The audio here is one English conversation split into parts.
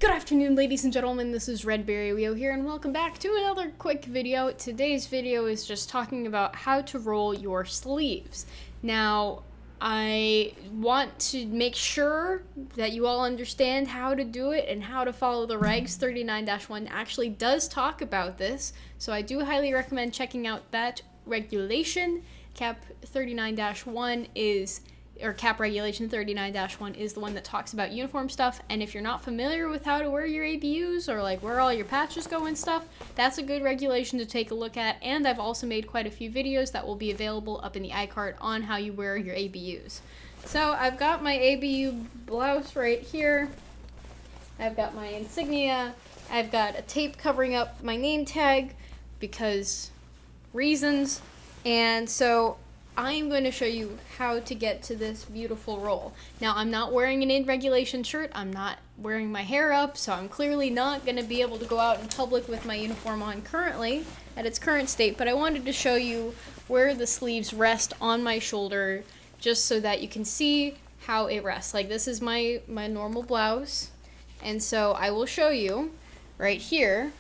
Good afternoon, ladies and gentlemen, this is Redberryweo here, and welcome back to another quick video. Today's video is just talking about how to roll your sleeves. Now, I want to make sure that you all understand how to do it and how to follow the regs. 39-1 actually does talk about this, so I do highly recommend checking out that regulation. CAP 39-1 is... or CAP regulation 39-1 is the one that talks about uniform stuff, and if you're not familiar with how to wear your ABUs or like where all your patches go and stuff, that's a good regulation to take a look at. And I've also made quite a few videos that will be available up in the iCard on how you wear your ABUs. So I've got my ABU blouse right here, I've got my insignia, I've got a tape covering up my name tag because reasons, and so I'm going to show you how to get to this beautiful roll. Now, I'm not wearing an in-regulation shirt, I'm not wearing my hair up, so I'm clearly not going to be able to go out in public with my uniform on currently, at its current state, but I wanted to show you where the sleeves rest on my shoulder, just so that you can see how it rests. Like, this is my normal blouse, and so I will show you right here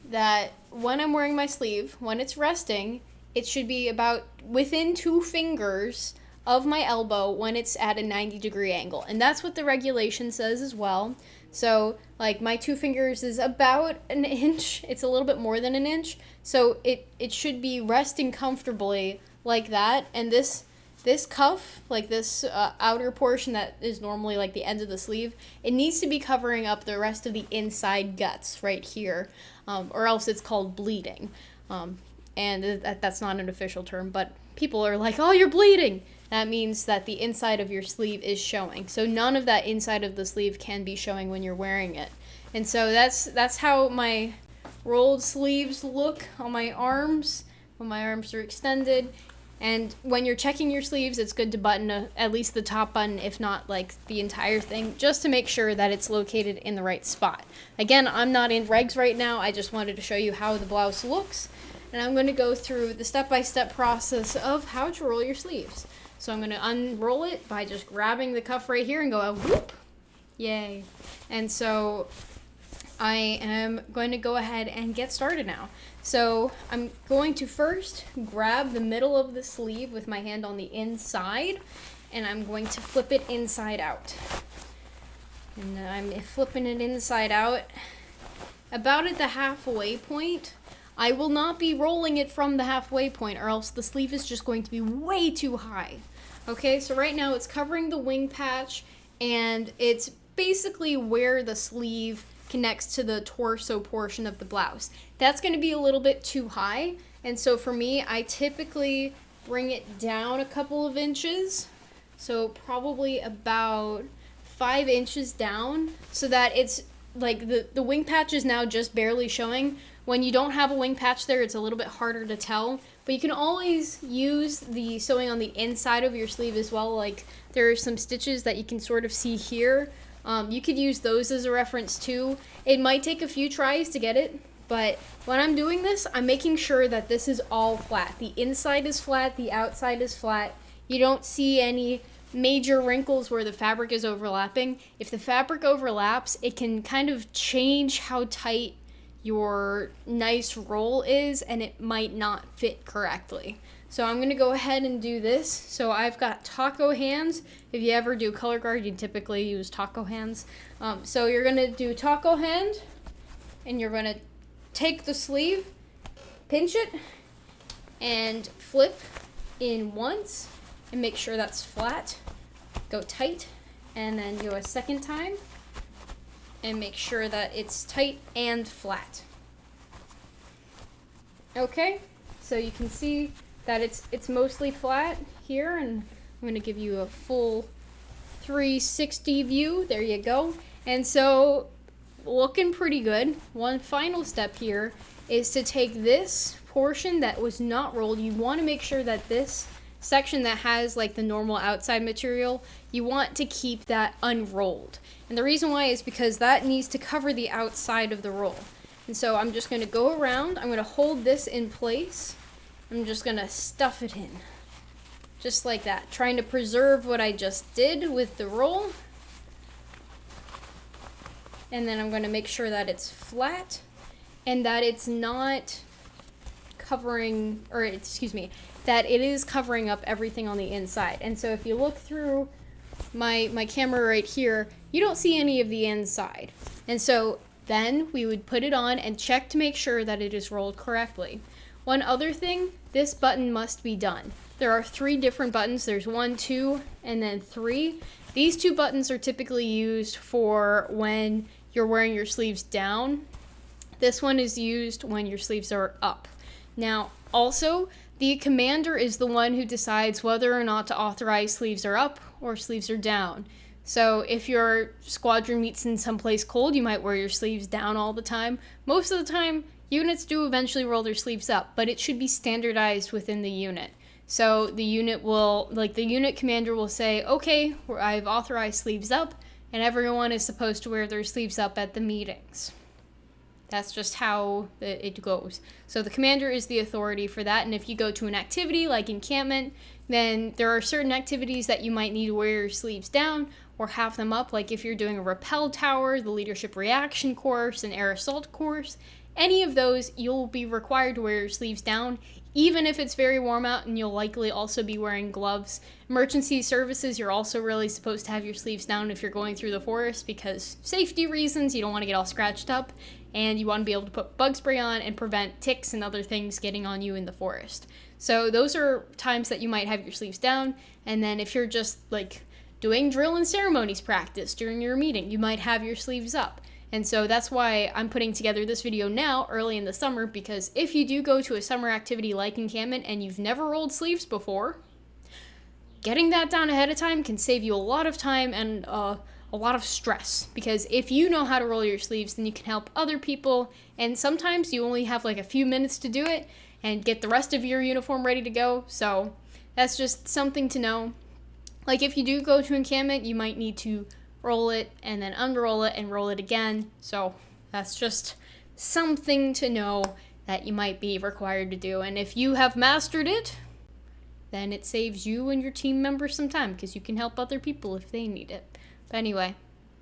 that when I'm wearing my sleeve, when it's resting, it should be about within 2 fingers of my elbow when it's at a 90-degree angle. And that's what the regulation says as well. So, like, my 2 fingers is about an inch. It's a little bit more than an inch. So it should be resting comfortably like that. And this cuff, like this outer portion that is normally like the end of the sleeve, it needs to be covering up the rest of the inside guts right here, or else it's called bleeding. And that's not an official term, but people are like, oh, you're bleeding. That means that the inside of your sleeve is showing. So none of that inside of the sleeve can be showing when you're wearing it. And so that's how my rolled sleeves look on my arms, when my arms are extended. And when you're checking your sleeves, it's good to button at least the top button, if not like the entire thing, just to make sure that it's located in the right spot. Again, I'm not in regs right now. I just wanted to show you how the blouse looks. And I'm going to go through the step-by-step process of how to roll your sleeves. So I'm going to unroll it by just grabbing the cuff right here and go, whoop, yay. And so I am going to go ahead and get started now. So I'm going to first grab the middle of the sleeve with my hand on the inside, and I'm going to flip it inside out. And I'm flipping it inside out about at the halfway point. I will not be rolling it from the halfway point, or else the sleeve is just going to be way too high. Okay, so right now it's covering the wing patch, and it's basically where the sleeve connects to the torso portion of the blouse. That's going to be a little bit too high, and so for me, I typically bring it down a couple of inches, so probably about 5 inches down, so that it's like the wing patch is now just barely showing. When you don't have a wing patch there, it's a little bit harder to tell, but you can always use the sewing on the inside of your sleeve as well. Like, there are some stitches that you can sort of see here. You could use those as a reference too. It might take a few tries to get it, but when I'm doing this, I'm making sure that this is all flat. The inside is flat, the outside is flat. You don't see any major wrinkles where the fabric is overlapping. If the fabric overlaps, it can kind of change how tight your nice roll is, and it might not fit correctly. So I'm going to go ahead and do this. So I've got taco hands. If you ever do color guard, you typically use taco hands. So you're going to do taco hand, and you're going to take the sleeve, pinch it, and flip in once, and make sure that's flat. Go tight, and then go a second time, and make sure that it's tight and flat. Okay, so you can see that it's mostly flat here, and I'm going to give you a full 360 view. There you go. And so, looking pretty good. One final step here is to take this portion that was not rolled. You want to make sure that this section that has like the normal outside material, you want to keep that unrolled. And the reason why is because that needs to cover the outside of the roll. And so I'm just going to go around, I'm going to hold this in place, I'm just going to stuff it in. Just like that, trying to preserve what I just did with the roll. and then I'm going to make sure that it's flat and that it's not covering, or excuse me, that it is covering up everything on the inside. And so if you look through my camera right here, you don't see any of the inside. And so then we would put it on and check to make sure that it is rolled correctly. One other thing, this button must be done. There are 3 different buttons. There's 1, 2, and then 3. These 2 buttons are typically used for when you're wearing your sleeves down. This one is used when your sleeves are up. Now, also, the commander is the one who decides whether or not to authorize sleeves are up or sleeves are down. So if your squadron meets in someplace cold, you might wear your sleeves down all the time. Most of the time, units do eventually roll their sleeves up, but it should be standardized within the unit. So the unit will, like the unit commander will say, okay, I've authorized sleeves up, and everyone is supposed to wear their sleeves up at the meetings. That's just how it goes. So the commander is the authority for that, and if you go to an activity like encampment, then there are certain activities that you might need to wear your sleeves down or have them up, like if you're doing a rappel tower, the leadership reaction course, an air assault course. Any of those, you'll be required to wear your sleeves down, even if it's very warm out, and you'll likely also be wearing gloves. Emergency services, you're also really supposed to have your sleeves down if you're going through the forest, because safety reasons, you don't want to get all scratched up, and you want to be able to put bug spray on and prevent ticks and other things getting on you in the forest. So those are times that you might have your sleeves down, and then if you're just like doing drill and ceremonies practice during your meeting, you might have your sleeves up. And so that's why I'm putting together this video now, early in the summer, because if you do go to a summer activity like encampment and you've never rolled sleeves before, getting that down ahead of time can save you a lot of time and a lot of stress. Because if you know how to roll your sleeves, then you can help other people, and sometimes you only have like a few minutes to do it and get the rest of your uniform ready to go. So that's just something to know. Like if you do go to encampment, you might need to roll it and then unroll it and roll it again. So that's just something to know that you might be required to do. And if you have mastered it, then it saves you and your team members some time, because you can help other people if they need it. But anyway,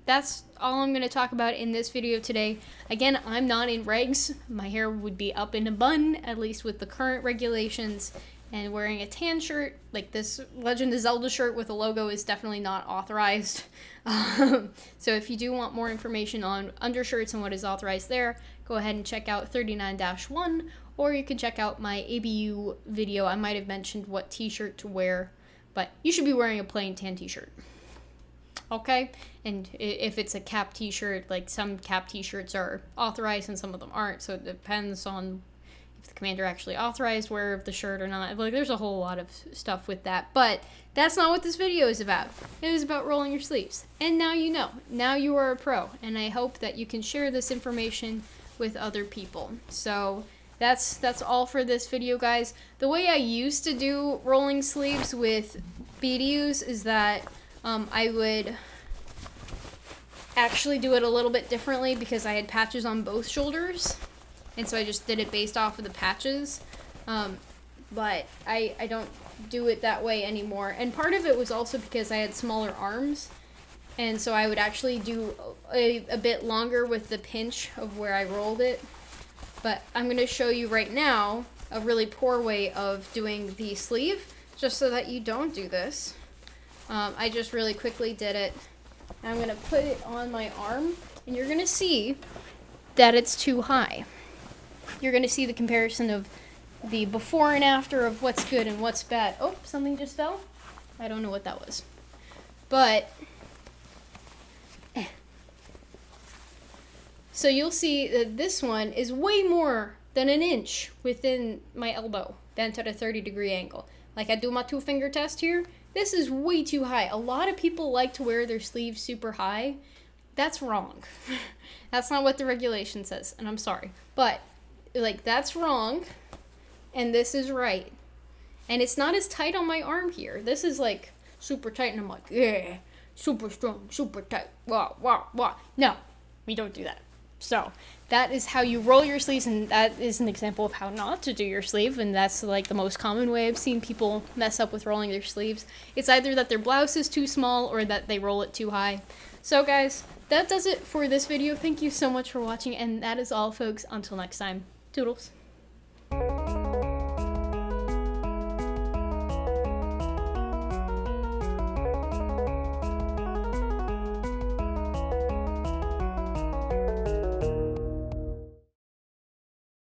that's all I'm going to talk about in this video today. Again, I'm not in regs. My hair would be up in a bun, at least with the current regulations. And wearing a tan shirt, like this Legend of Zelda shirt with a logo, is definitely not authorized. So if you do want more information on undershirts and what is authorized there, go ahead and check out 39-1, or you can check out my ABU video. I might have mentioned what t-shirt to wear, but you should be wearing a plain tan t-shirt. Okay? And if it's a cap t-shirt, like some cap t-shirts are authorized and some of them aren't, so it depends on if the commander actually authorized wear of the shirt or not. Like, there's a whole lot of stuff with that, but that's not what this video is about. It was about rolling your sleeves. And now you know. Now you are a pro, and I hope that you can share this information with other people. So that's all for this video, guys. The way I used to do rolling sleeves with BDUs is that I would actually do it a little bit differently, because I had patches on both shoulders. And so I just did it based off of the patches, but I don't do it that way anymore. And part of it was also because I had smaller arms, and so I would actually do a bit longer with the pinch of where I rolled it. But I'm going to show you right now a really poor way of doing the sleeve, just so that you don't do this. I just really quickly did it. I'm going to put it on my arm, and you're going to see that it's too high. You're going to see the comparison of the before and after of what's good and what's bad. Oh, something just fell? I don't know what that was. But, so you'll see that this one is way more than an inch within my elbow, bent at a 30-degree angle. Like I do my 2-finger test here, this is way too high. A lot of people like to wear their sleeves super high. That's wrong. That's not what the regulation says, and I'm sorry. But like, that's wrong, and this is right. And it's not as tight on my arm here. This is like super tight, and I'm like, yeah, super strong, super tight, wah, wah, wah. No, we don't do that. So that is how you roll your sleeves, and that is an example of how not to do your sleeve, and that's like the most common way I've seen people mess up with rolling their sleeves. It's either that their blouse is too small or that they roll it too high. So guys, that does it for this video. Thank you so much for watching, and that is all, folks. Until next time, toodles.